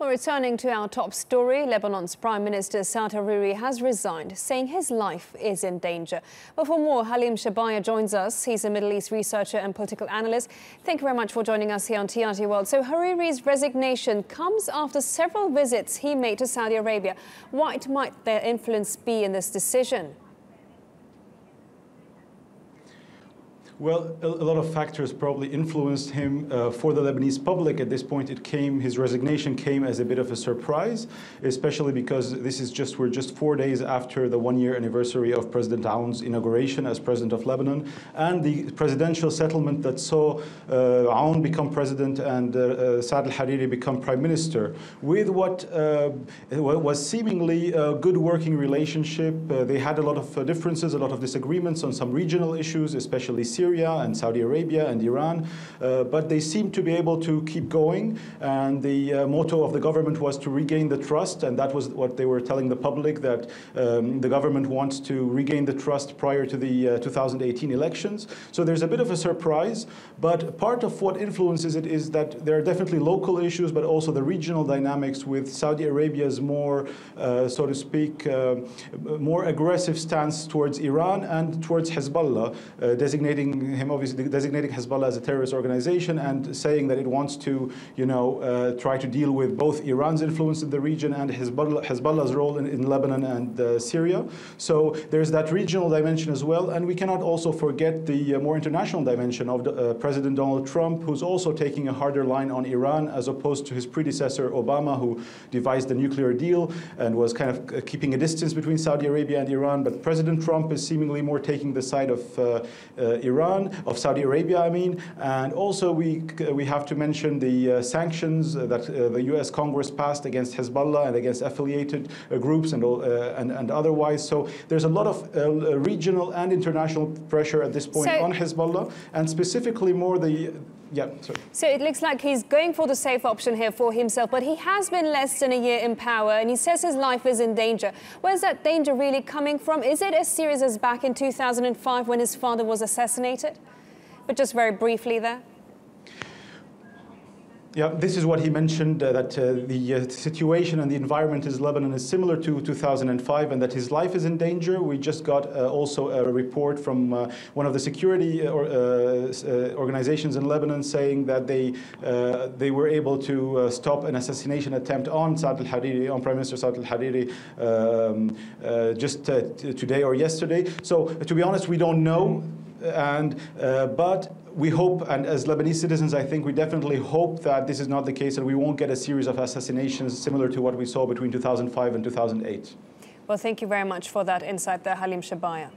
Well, returning to our top story, Lebanon's Prime Minister Saad Hariri has resigned, saying his life is in danger. But for more, Halim Shebaya joins us. He's a Middle East researcher and political analyst. Thank you very much for joining us here on TRT World. So Hariri's resignation comes after several visits he made to Saudi Arabia. What might their influence be in this decision? Well, a lot of factors probably influenced him. For the Lebanese public at this point, his resignation came as a bit of a surprise, especially because we're just 4 days after the one-year anniversary of President Aoun's inauguration as president of Lebanon, and the presidential settlement that saw Aoun become president and Saad Hariri become prime minister, with what was seemingly a good working relationship. They had a lot of differences, a lot of disagreements on some regional issues, especially Syria and Saudi Arabia and Iran, but they seemed to be able to keep going, and the motto of the government was to regain the trust, and that was what they were telling the public, that the government wants to regain the trust prior to the 2018 elections. So there's a bit of a surprise, but part of what influences it is that there are definitely local issues, but also the regional dynamics with Saudi Arabia's more, so to speak, more aggressive stance towards Iran and towards Hezbollah, designating Hezbollah as a terrorist organization and saying that it wants to, try to deal with both Iran's influence in the region and Hezbollah's role in Lebanon and Syria. So there's that regional dimension as well, and we cannot also forget the more international dimension of President Donald Trump, who's also taking a harder line on Iran as opposed to his predecessor Obama, who devised the nuclear deal and was kind of keeping a distance between Saudi Arabia and Iran. But President Trump is seemingly more taking the side of of Saudi Arabia, I mean. And also we have to mention the sanctions that the US Congress passed against Hezbollah and against affiliated groups and otherwise. So there's a lot of regional and international pressure at this point on Hezbollah, and specifically more So it looks like he's going for the safe option here for himself, but he has been less than a year in power, and he says his life is in danger. Where's that danger really coming from? Is it as serious as back in 2005 when his father was assassinated? But just very briefly there. Yeah, this is what he mentioned, that the situation and the environment in Lebanon is similar to 2005 and that his life is in danger. We just got also a report from one of the security organizations in Lebanon saying that they were able to stop an assassination attempt on Saad Hariri, on Prime Minister Saad Hariri, just today or yesterday. So to be honest, we don't know, but we hope, and as Lebanese citizens, I think we definitely hope that this is not the case and we won't get a series of assassinations similar to what we saw between 2005 and 2008. Well, thank you very much for that insight there, Halim Shebaya.